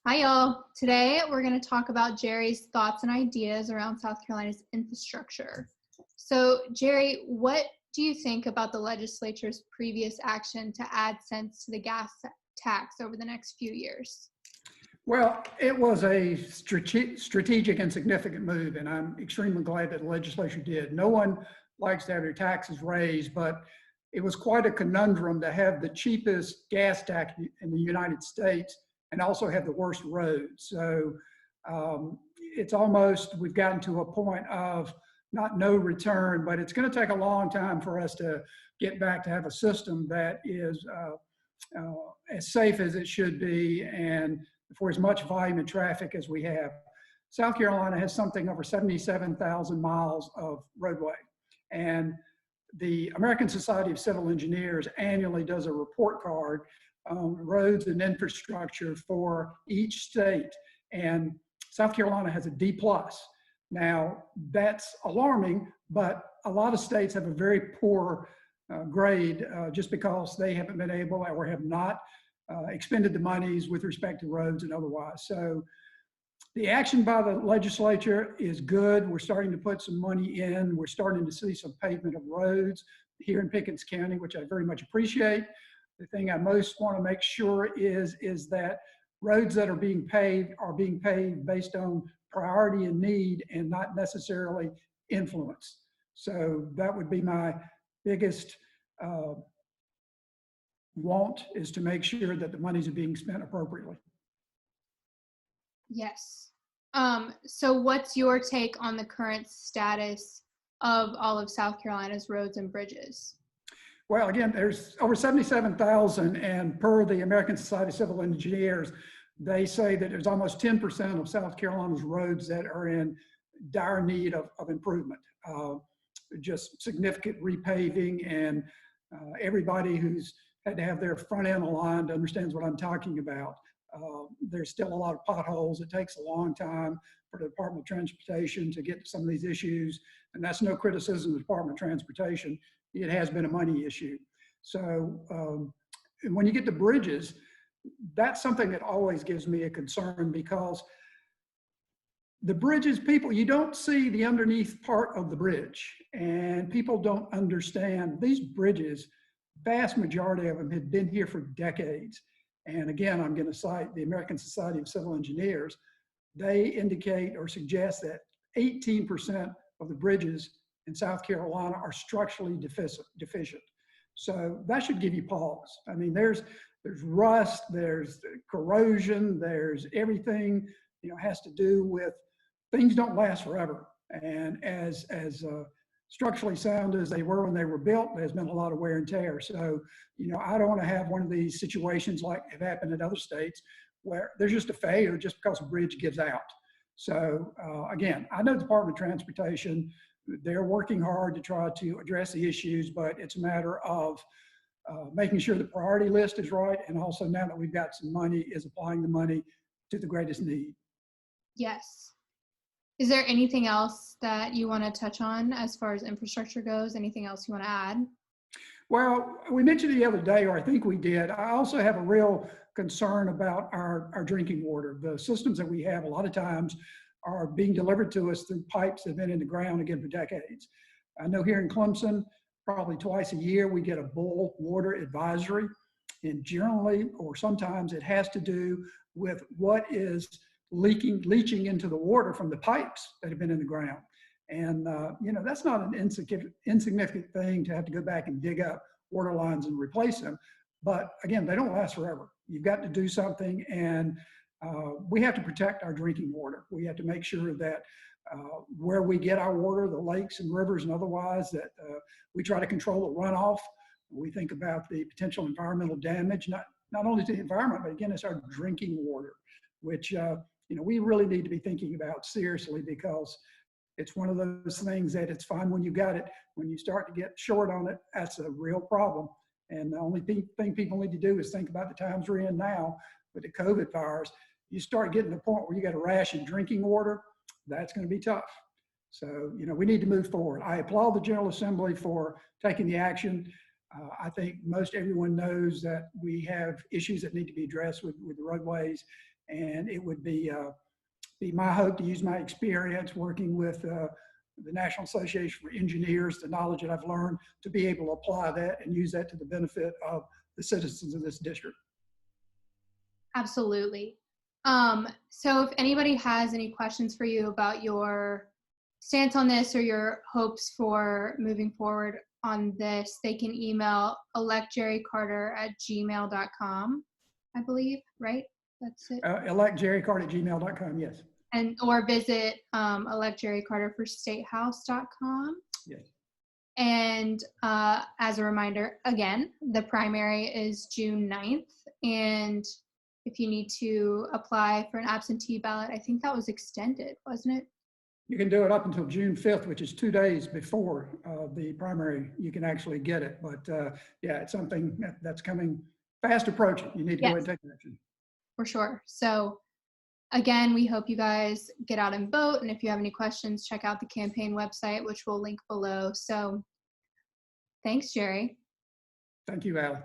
Hi, y'all. Today, we're going to talk about Jerry's thoughts and ideas around South Carolina's infrastructure. So, Jerry, what do you think about the legislature's previous action to add cents to the gas tax over the next few years? Well, it was a strategic and significant move, and I'm extremely glad that the legislature did. No one likes to have their taxes raised, but it was quite a conundrum to have the cheapest gas tax in the United States and also have the worst roads. So it's almost, we've gotten to a point of not no return, but it's going to take a long time for us to get back to have a system that is as safe as it should be and for as much volume of traffic as we have. South Carolina has something over 77,000 miles of roadway. And the American Society of Civil Engineers annually does a report card on roads and infrastructure for each state. And South Carolina has a D+. Now, that's alarming, but a lot of states have a very poor grade just because they haven't been able or have not expended the monies with respect to roads and otherwise. So the action by the legislature is good. We're starting to put some money in. We're starting to see some pavement of roads here in Pickens County, which I very much appreciate. The thing I most want to make sure is that roads that are being paved based on priority and need and not necessarily influence. So that would be my biggest want, is to make sure that the monies are being spent appropriately. Yes. So what's your take on the current status of all of South Carolina's roads and bridges? Well, again, there's over 77,000, and per the American Society of Civil Engineers, they say that there's almost 10% of South Carolina's roads that are in dire need of improvement. Just significant repaving, and everybody who's had to have their front end aligned understands what I'm talking about. There's still a lot of potholes. It takes a long time for the Department of Transportation to get to some of these issues, and that's no criticism of the Department of Transportation. It has been a money issue. So when you get to bridges, that's something that always gives me a concern, because the bridges, you don't see the underneath part of the bridge, and people don't understand these bridges. Vast majority of them have been here for decades. And again, I'm going to cite the American Society of Civil Engineers. They indicate or suggest that 18% of the bridges in South Carolina are structurally deficient. So that should give you pause. I mean, there's rust, there's corrosion, there's everything, has to do with things don't last forever. And as structurally sound as they were when they were built, there's been a lot of wear and tear. So, I don't want to have one of these situations like have happened in other states where there's just a failure just because a bridge gives out. So again, I know the Department of Transportation, they're working hard to try to address the issues, but it's a matter of making sure the priority list is right, and also now that we've got some money, is applying the money to the greatest need. Yes. Is there anything else that you want to touch on as far as infrastructure goes? Anything else you want to add? Well, we mentioned the other day, or I think we did, I also have a real concern about our drinking water. The systems that we have a lot of times are being delivered to us through pipes that have been in the ground again for decades. I know here in Clemson, probably twice a year, we get a boil water advisory. And generally, or sometimes, it has to do with what is leaching into the water from the pipes that have been in the ground. And, that's not an insignificant thing to have to go back and dig up water lines and replace them. But again, they don't last forever. You've got to do something, and we have to protect our drinking water. We have to make sure that where we get our water, the lakes and rivers and otherwise, that we try to control the runoff. We think about the potential environmental damage, not only to the environment, but again, it's our drinking water, which we really need to be thinking about seriously, because it's one of those things that it's fine when you got it. When you start to get short on it, that's a real problem. And the only thing people need to do is think about the times we're in now with the COVID virus. You start getting to the point where you got a ration drinking water, that's going to be tough. So, we need to move forward. I applaud the General Assembly for taking the action. I think most everyone knows that we have issues that need to be addressed with the roadways. And it would be my hope to use my experience working with the National Association for Engineers, the knowledge that I've learned, to be able to apply that and use that to the benefit of the citizens of this district. Absolutely. So if anybody has any questions for you about your stance on this or your hopes for moving forward on this, they can email electjerrycarter@gmail.com, I believe, right? That's it. Electjerrycarter@gmail.com, yes. And or visit electjerrycarterforstatehouse.com. Yes. And as a reminder, again, the primary is June 9th. And if you need to apply for an absentee ballot, I think that was extended, wasn't it? You can do it up until June 5th, which is 2 days before the primary. You can actually get it. But yeah, it's something that's coming fast approaching. You need to go ahead and take action. For sure. So again, we hope you guys get out and vote. And if you have any questions, check out the campaign website, which we'll link below. So thanks, Jerry. Thank you, Al.